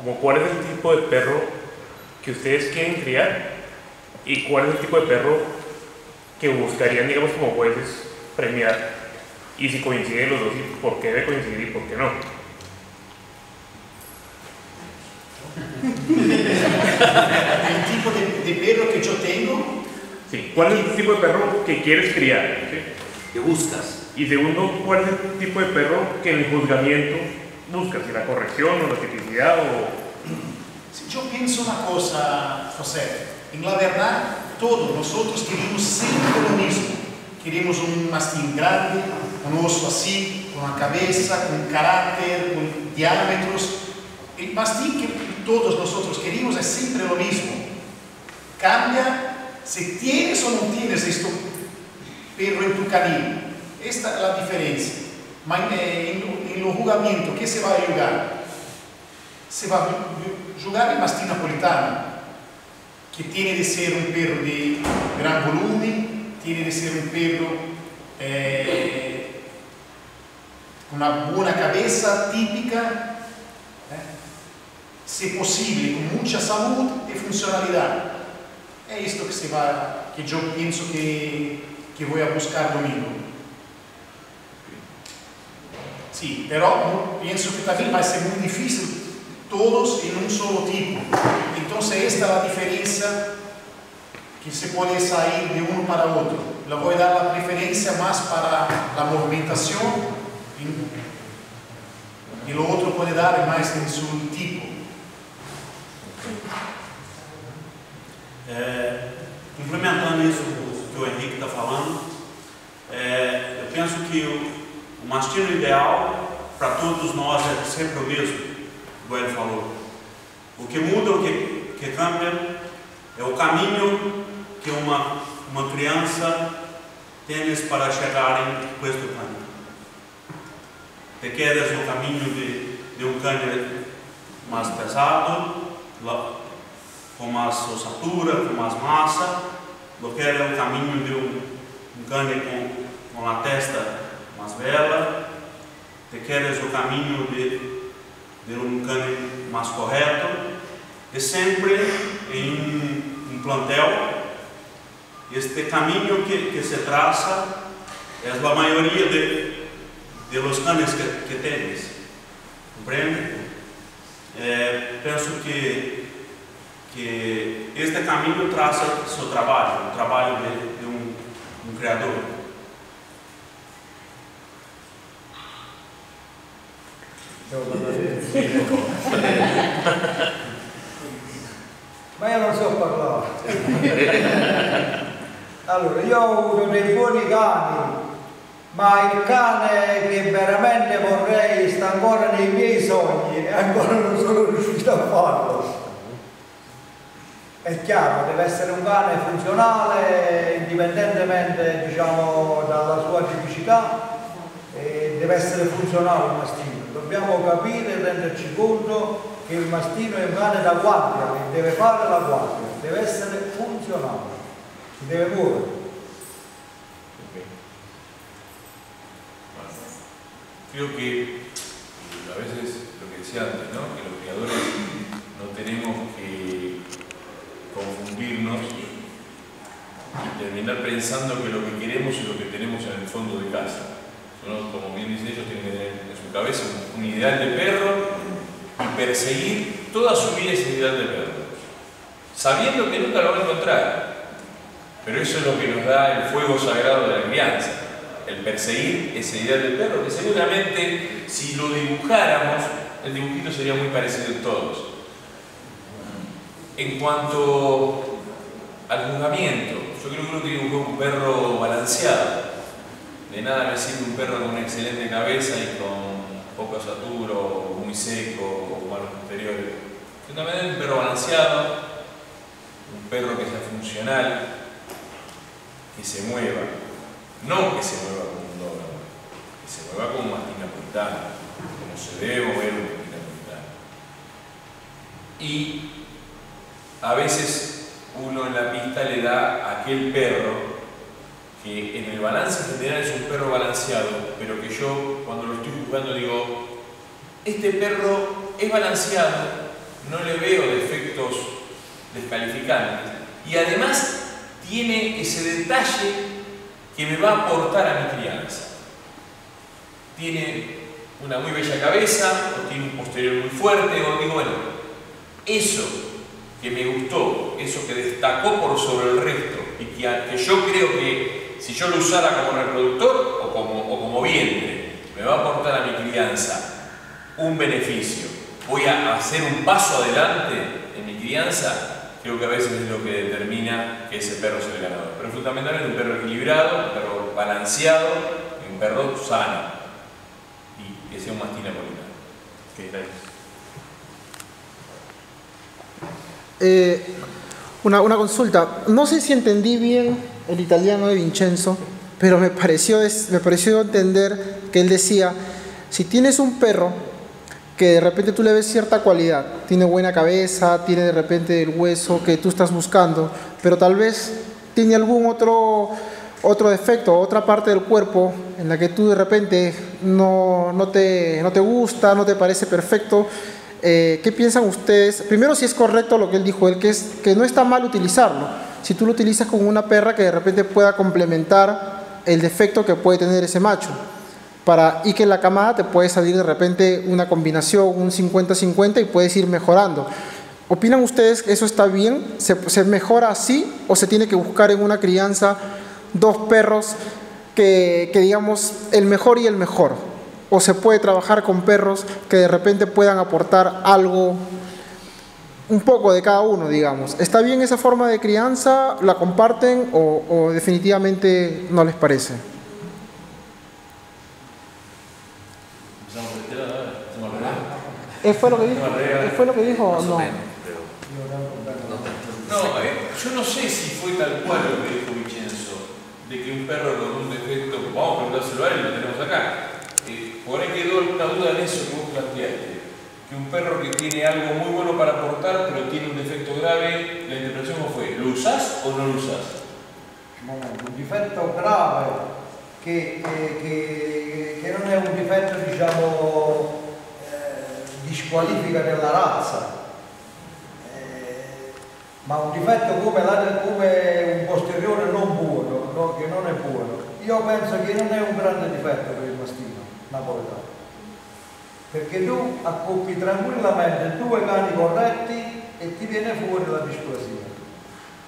como cuál es el tipo de perro que ustedes quieren criar y cuál es el tipo de perro que buscarían, digamos, como jueces premiar, y si coinciden los dos, y por qué debe coincidir y por qué no. El tipo de perro que yo tengo. Sí, ¿cuál es el tipo de perro que quieres criar? ¿Sí? ¿Qué buscas? Y segundo, ¿cuál es el tipo de perro que en el juzgamiento buscas? Si la corrección o la tipicidad o... Yo pienso una cosa, José, en la verdad todos nosotros queremos siempre lo mismo. Queremos un mastín grande, un oso así, con una cabeza, con carácter, con diámetros. El mastín que todos nosotros queremos es siempre lo mismo. Cambia si tienes o no tienes este perro en tu camino. Esta es la diferencia. En el juzgamiento, ¿qué se va a jugar? Se va a jugar el mastín napolitano, que tiene de ser un perro de gran volumen, tiene de ser un perro con una buena cabeza típica, si posible, con mucha salud y funcionalidad. Es esto que yo pienso que voy a buscar domingo. Sí, pero pienso que también va a ser muy difícil todos en un solo tipo. Entonces esta es la diferencia que se puede salir de uno para otro. Le voy a dar la preferencia más para la movimentación y lo otro puede dar más en su tipo. Complementando isso que o Henrique está falando, eu penso que o mastino ideal para todos nós é sempre o mesmo, como ele falou. O que muda, o que cambia, é o caminho que uma criança tem para chegar em este caminho. Te quedas no caminho de um cão mais pesado, com mais ossatura, com mais massa, do que é o caminho de um cão com a testa mais bela, te queres o caminho de um cão mais correto, e sempre em um plantel, este caminho que se traça é a maioria de los cães que tens, compreende? Penso que este caminho traça seu trabalho, o trabalho de um criador. Ma io non so parlare. Allora, io ho avuto dei buoni cani, ma il cane che veramente vorrei sta ancora nei miei sogni e ancora non sono riuscito a farlo. È chiaro, deve essere un cane funzionale, indipendentemente, diciamo, dalla sua tipicità, e deve essere funzionale il mastino. Dobbiamo capire e renderci conto che il mastino è un cane da guardia, che deve fare la guardia, deve essere funzionale, si deve muovere. Creo que a veces lo que decía antes, ¿no? Que los criadores no tenemos que confundirnos y terminar pensando que lo que queremos es lo que tenemos en el fondo de casa. ¿No? Como bien dicen ellos, tienen que tener en su cabeza un ideal de perro y perseguir toda su vida ese ideal de perro, sabiendo que nunca lo va a encontrar. Pero eso es lo que nos da el fuego sagrado de la crianza, el perseguir ese ideal de perro, que seguramente si lo dibujáramos, el dibujito sería muy parecido en todos. En cuanto al juzgamiento, yo creo que uno tiene que buscar un perro balanceado. De nada me sirve un perro con una excelente cabeza y con poco osatura o muy seco o malos posteriores. Fundamentalmente un perro balanceado, un perro que sea funcional, que se mueva, no que se mueva como un doberman, que se mueva como un mastín napolitano, como se debe mover un mastín napolitano. Y a veces uno en la pista le da a aquel perro que en el balance general es un perro balanceado, pero que yo cuando lo estoy juzgando digo, este perro es balanceado, no le veo defectos descalificantes. Y además tiene ese detalle que me va a aportar a mi crianza. Tiene una muy bella cabeza, o tiene un posterior muy fuerte, o digo, bueno, eso que me gustó, eso que destacó por sobre el resto, y que yo creo que si yo lo usara como reproductor o como vientre, me va a aportar a mi crianza un beneficio, voy a hacer un paso adelante en mi crianza, creo que a veces es lo que determina que ese perro sea el ganador. Pero fundamentalmente un perro equilibrado, un perro balanceado, y un perro sano, y que sea un mastín napolitano. Okay, gracias. Una consulta. No sé si entendí bien el italiano de Vincenzo, pero me pareció entender que él decía, si tienes un perro que de repente tú le ves cierta cualidad, tiene buena cabeza, tiene de repente el hueso que tú estás buscando, pero tal vez tiene algún otro defecto, otra parte del cuerpo en la que tú de repente no te gusta, no te parece perfecto, ¿qué piensan ustedes? Primero, si es correcto lo que él dijo, que no está mal utilizarlo, si tú lo utilizas con una perra que de repente pueda complementar el defecto que puede tener ese macho, y que en la camada te puede salir de repente una combinación, un 50-50 y puedes ir mejorando. ¿Opinan ustedes que eso está bien? ¿Se mejora así o se tiene que buscar en una crianza dos perros que digamos el mejor y el mejor? ¿O se puede trabajar con perros que de repente puedan aportar algo, un poco de cada uno, digamos? ¿Está bien esa forma de crianza? ¿La comparten o definitivamente no les parece? ¿Fue lo que dijo? ¿Fue lo que dijo o no? No, yo no sé si fue tal cual lo que dijo Vincenzo, de que un perro con un defecto, vamos a preguntárselo a él, lo tenemos acá. Por ahí quedó alguna duda en eso que vos planteaste, que un perro que tiene algo muy bueno para aportar, pero tiene un defecto grave, la interpretación ¿cómo fue? ¿Lo usás o no lo usás? Un difetto grave, che non è un difetto, diciamo, di squalifica della razza, ma un difetto come un posteriore non buono, no? Che non è buono. Io penso che non è un grande difetto per il mastino napoletano, perché tu accoppi tranquillamente due cani corretti e ti viene fuori la displasia,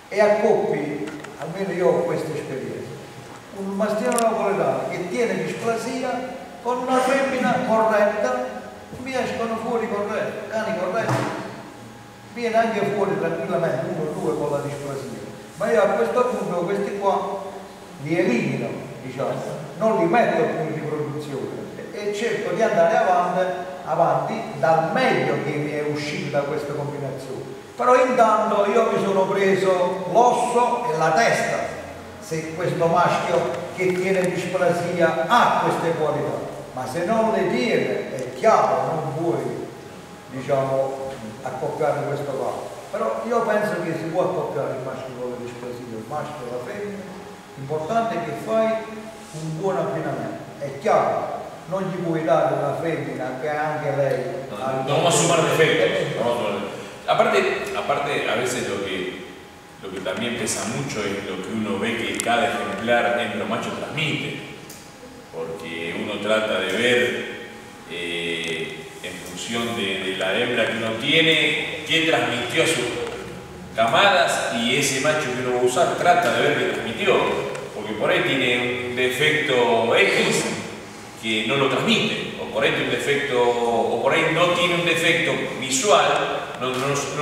e accoppi, almeno io ho questa esperienza, un mastino napoletano che tiene displasia con una femmina corretta, mi escono fuori corretti, cani corretti, viene anche fuori tranquillamente uno o due con la displasia, ma io a questo punto questi qua li elimino, diciamo, non li metto più in riproduzione e cerco di andare avanti dal meglio che mi è uscito da questa combinazione. Però intanto io mi sono preso l'osso e la testa, se questo maschio che tiene displasia ha queste qualità, ma se non le tiene è chiaro, non puoi, diciamo, accoppiare questo qua. Però io penso che si può accoppiare il maschio con la displasia, il maschio e la femmina, l'importante è che fai un buon abbinamento, è chiaro. Non gli puoi dare una femmina che anche lei... No vamos a sumar defectos. Aparte, a veces lo que también pesa mucho es lo que uno ve que cada ejemplar hembra-macho transmite. Porque uno trata de ver, en función de la hembra que uno tiene, qué transmitió a sus camadas, y ese macho que uno va a usar trata de ver qué transmitió. Porque por ahí tiene un defecto X que no lo transmite, o por ahí tiene un defecto, o por ahí no tiene un defecto visual, no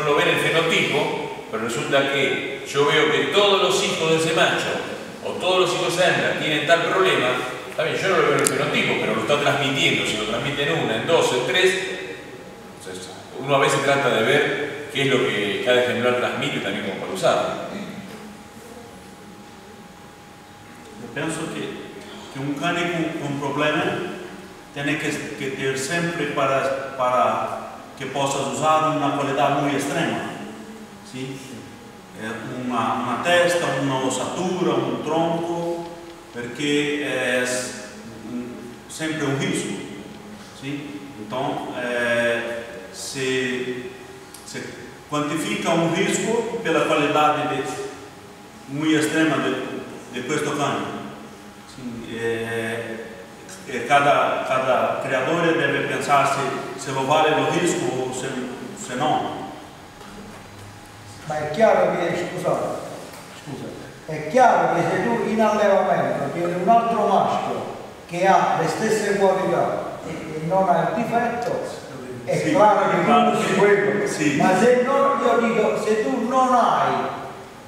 lo ve en el fenotipo, pero resulta que yo veo que todos los hijos de ese macho o todos los hijos de esa hembra tienen tal problema. También yo no lo veo en el fenotipo, pero lo está transmitiendo. Si lo transmite en una, en dos, en tres, entonces uno a veces trata de ver qué es lo que cada ejemplar transmite también como para usarlo. Yo pienso que un cane con problema tiene que ter sempre para que possas usar una qualidad muy extrema, ¿sí? Una testa, una ossatura, un tronco, perché è sempre un rischio, ¿sí? Então, se Você quantifica um risco pela qualidade muito extrema de questo cane. Cada criador deve pensar se lo vale il rischio o se no. Ma è chiaro che, scusa, è chiaro che se tu in allevamento tieni un altro maschio che ha le stesse qualità e non ha il difetto, è sì, claro che tu si quello. Sì. Ma se non, io dico, se tu non hai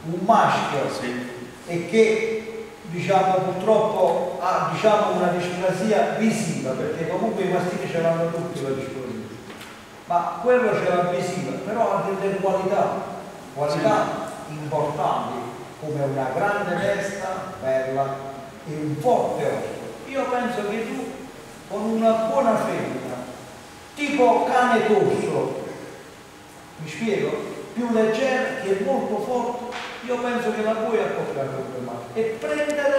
un maschio Sì. e che diciamo purtroppo ha una displasia visiva, perché comunque i mastini ce l'hanno tutti la displasia, ma quello ce l'ha visiva, però ha delle qualità importanti, come una grande testa bella e un forte osso. Io penso che tu con una buona femmina, tipo cane corso, mi spiego, più leggera, che è molto forte, io penso che la puoi accoppiare con le mani e prendere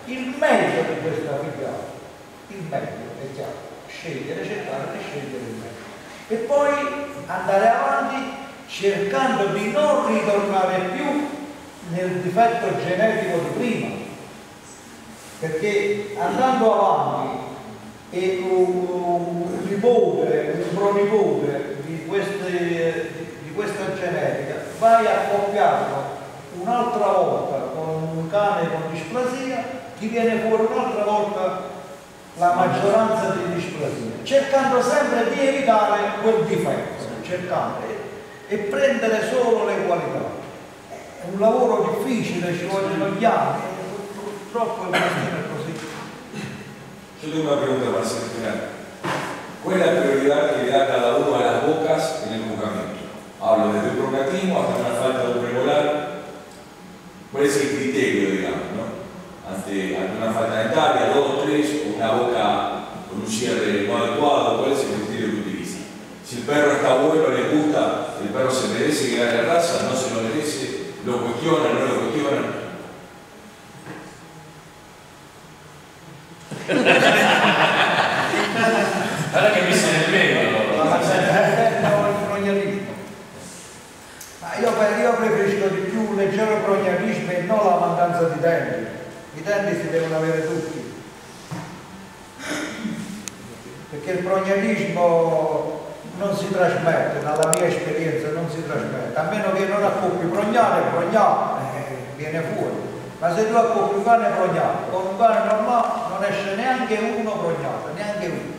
il meglio di questa figlia, il meglio, è chiaro, scegliere, cercare di scegliere il meglio e poi andare avanti cercando di non ritornare più nel difetto genetico di prima, perché andando avanti e un nipote, un pronipote di questa genetica vai a accoppiarlo un'altra volta con un cane con displasia, ti viene fuori un'altra volta la maggioranza di displasia, cercando sempre di evitare quel difetto, cercando e prendere solo le qualità. È un lavoro difficile, ci vogliono gli anni, purtroppo il mestiere è così. Yo tengo una pregunta para hacer final. ¿Cuál es la prioridad que le da cada uno a las bocas en el juzgamiento? Hablo desde el procreatismo hasta una falta de un premolar. ¿Cuál es el criterio, digamos, no? Ante una falta dentaria, 2, 3, o una boca con un cierre no adecuado, ¿cuál es el criterio que utiliza? Si el perro está bueno, le gusta, el perro se merece que gane la raza, no se lo merece, lo cuestionan, no lo cuestionan. Ahora che mi sei nel medio. Io preferisco di più un leggero prognatismo e non la mancanza di denti. I denti si devono avere tutti. Perché il prognatismo non si trasmette, dalla mia esperienza non si trasmette, a meno che non accoppi prognale, viene fuori. Ma se tu accoppi un cane prognato con un cane normale non esce neanche uno prognato, neanche uno.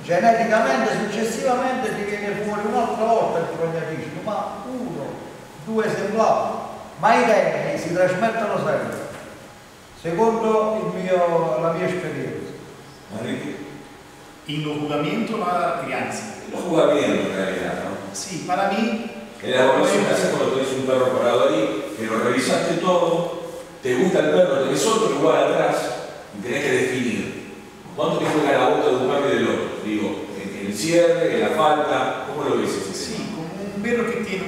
Geneticamente, successivamente ti viene fuori un'altra volta il prognatismo, ma 1, 2 esemplari, ma i denti si trasmettono sempre, secondo la mia esperienza. Enrique. Il juzgamiento la crianza. El juzgamiento en realidad, ¿no? Sí, para mí. En la evaluación que haces cuando tenés un perro parado ahí, que lo revisaste todo, te gusta el perro, tenés otro igual atrás y tenés que definir. ¿Cuánto te juega la boca de un perro y del otro? Digo, en el cierre, en la falta, ¿cómo lo ves? Sí, como un perro que tiene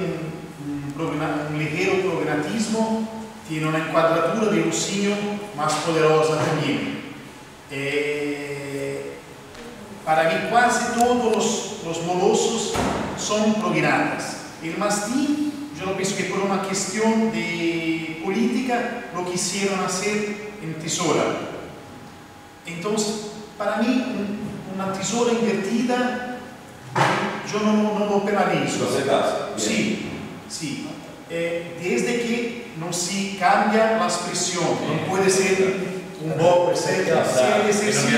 un ligero prognatismo, tiene una encuadratura de usinio más poderosa también. Para mí casi todos los molosos son prognatas. El mastín, yo lo pienso que por una cuestión de política lo quisieron hacer en tesora. Entonces, para mí, una tesora invertida, yo no lo penalizo. ¿Lo aceptás? Sí, sí. Desde que no se cambia la expresión, no puede ser un boxer, puede ser sí,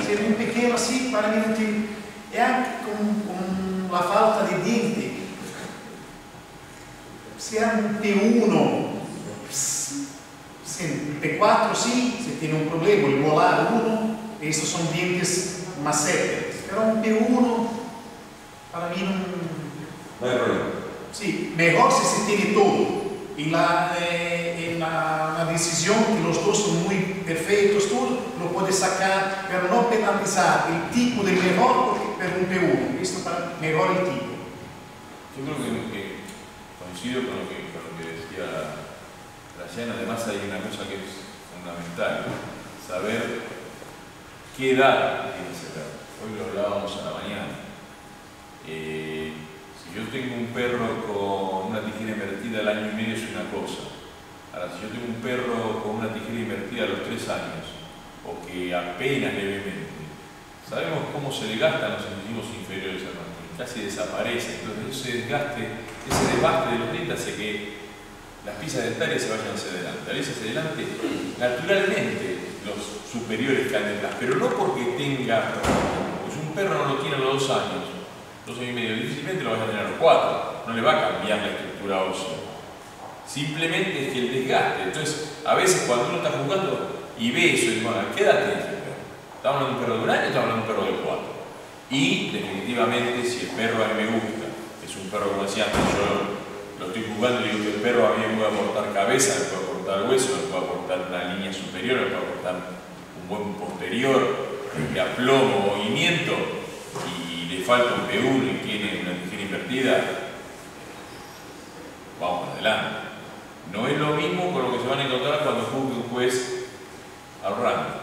ser un pequeño así, para mí no tiene. Es con la falta de diente. Sea un P1, un P4 sí, se tiene un problema, el molar 1, estos son dientes más secos, pero un P1 para mí no hay problema. Sí, mejor si se tiene todo. En la decisión que los dos son muy perfectos, todo lo puedes sacar, pero no penalizar el tipo del mejor por un P1. Esto para mejor el tipo. Yo creo que coincido con lo que decía Graciano. Además hay una cosa que es fundamental, saber qué edad tiene ese perro. Hoy lo hablábamos a la mañana. Si yo tengo un perro con una tijera invertida al año y medio es una cosa. Ahora, si yo tengo un perro con una tijera invertida a los 3 años, o que apenas levemente, sabemos cómo se desgastan los incisivos inferiores al martillo, casi desaparece. Entonces ese desgaste, ese desbaste de los dientes hace que las piezas dentarias se vayan hacia adelante. Al irse hacia adelante, naturalmente los superiores caen detrás, pero no porque tenga, pues un perro no lo tiene a los 2 años, 2 años y medio, difícilmente lo vas a tener a los 4, no le va a cambiar la estructura ósea. Simplemente es que el desgaste. Entonces, a veces cuando uno está jugando y ve eso, y dice, bueno, ¿qué edad tiene ese perro? ¿Estamos hablando de un perro de 1 año o estamos hablando de un perro de 4? Y definitivamente, si el perro a mí me gusta, es un perro, como decía antes, yo lo estoy jugando y digo que el perro a mí me puede aportar cabeza, me puede aportar hueso, me puede aportar una línea superior, me puede aportar un buen posterior, que aplomo, movimiento, y le falta un P1 y tiene una tijera invertida, vamos adelante. No es lo mismo con lo que se van a encontrar cuando juzgue un juez al rango.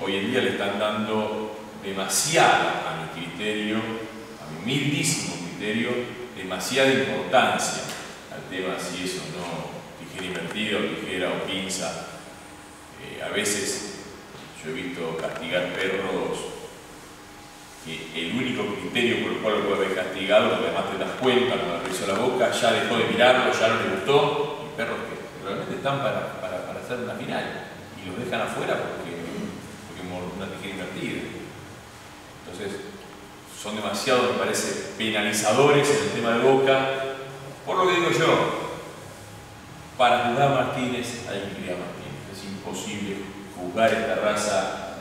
Hoy en día le están dando demasiada, a mi criterio, a mi humildísimo criterio, demasiada importancia al tema si es o no tijera invertida o tijera o pinza. A veces yo he visto castigar perros que el único criterio por el cual lo puede haber castigado, porque además te das cuenta cuando le hizo la boca, ya dejó de mirarlo, ya no le gustó, y perros que realmente están para hacer una final y los dejan afuera porque una tijera invertida. Entonces son demasiado, me parece, penalizadores en el tema de boca. Por lo que digo yo, para juzgar a Martínez hay que criar a Martínez. Es imposible juzgar esta raza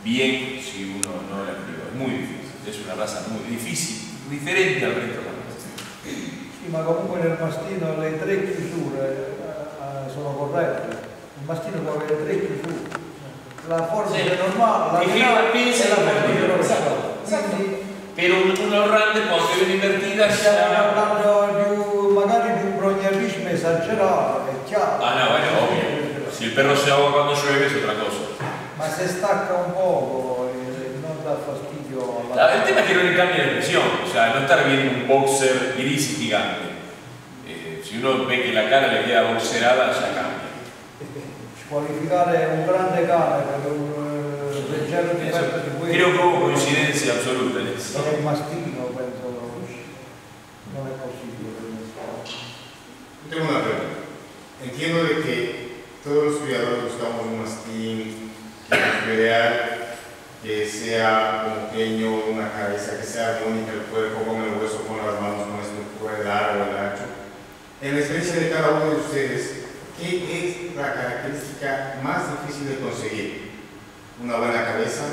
bien si uno no la crió. Es muy difícil, es una raza muy difícil, diferente al resto de las razas. Sì, ma comunque nel mastino le 3 chiusure sono corrette. Il mastino può avere 3 chiusure. La forma è normale, la tijera pinza e la invertida. forma. Pero una orrante quando viene invertita Stiamo parlando magari di un prognatismo esagerato, è chiaro. Ah no, bueno, ovvio. Si il perro si ahoga quando llueve es otra cosa. Ma se stacca un poco non dà fastidio alla... El tema es que no le cambie la expresión, o sea, no estar viendo un boxer gris y gigante. Si uno ve que la cara le queda boxerada, ya cambia. Qualificare un grande cane per un leggero difetto di questo. Creo que hubo coincidencia absoluta en eso. Per il mastino penso non è possibile. Tengo una pregunta. Entiendo de que todos los criadores buscamos un mastín que es ideal, que sea homogéneo, una cabeza que sea armónica, el cuerpo con el hueso, con las manos, con la estructura, el largo, el ancho. En la experiencia de cada uno de ustedes, ¿qué es la característica más difícil de conseguir? ¿Una buena cabeza,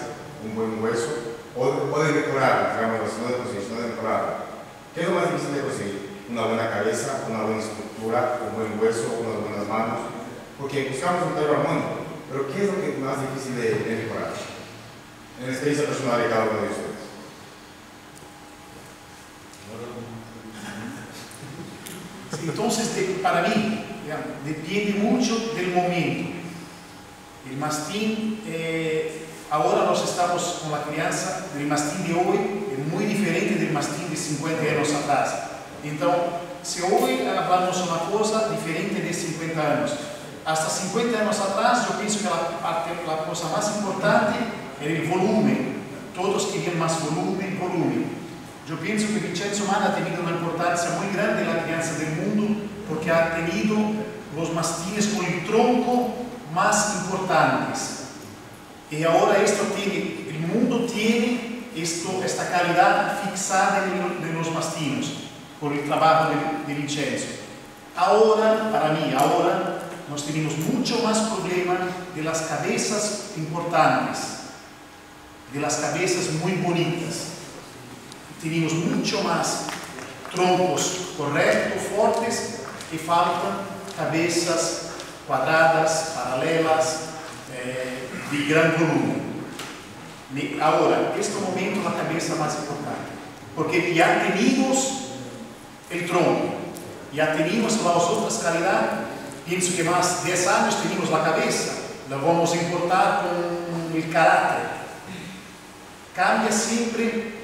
un buen hueso? ¿O de mejorar, digamos, no de conseguir, sino de mejorar? ¿Qué es lo más difícil de conseguir? Una buena cabeza, una buena estructura, un buen hueso, unas buenas manos. Porque buscamos un perro armónico, pero ¿qué es lo que más difícil de mejorar? En la experiencia personal de cada uno de ustedes. Entonces, para mí, depende mucho del momento. El mastín, ahora nos estamos con la crianza del mastín de hoy, es muy diferente del mastín de 50 años atrás. Entonces, si hoy hablamos una cosa diferente de 50 años, hasta 50 años atrás, yo pienso que la cosa más importante era el volumen. Todos querían más volumen. Yo pienso que Vincenzo Mann ha tenido una importancia muy grande en la crianza del mundo porque ha tenido los mastines con el tronco más importantes. Y ahora el mundo tiene esta calidad fixada de los mastinos por el trabajo de Vincenzo. Ahora, para mí, nos tenemos mucho más problema de las cabezas importantes, de las cabezas muy bonitas. Tenemos mucho más troncos correctos, fuertes, que faltan cabezas cuadradas, paralelas, de gran volumen. Ahora, en este momento, la cabeza más importante, porque ya tenemos el tronco, ya tenemos las otras calidades. Pienso que más 10 años tenemos la cabeza, la vamos a importar con el carácter. Cambia siempre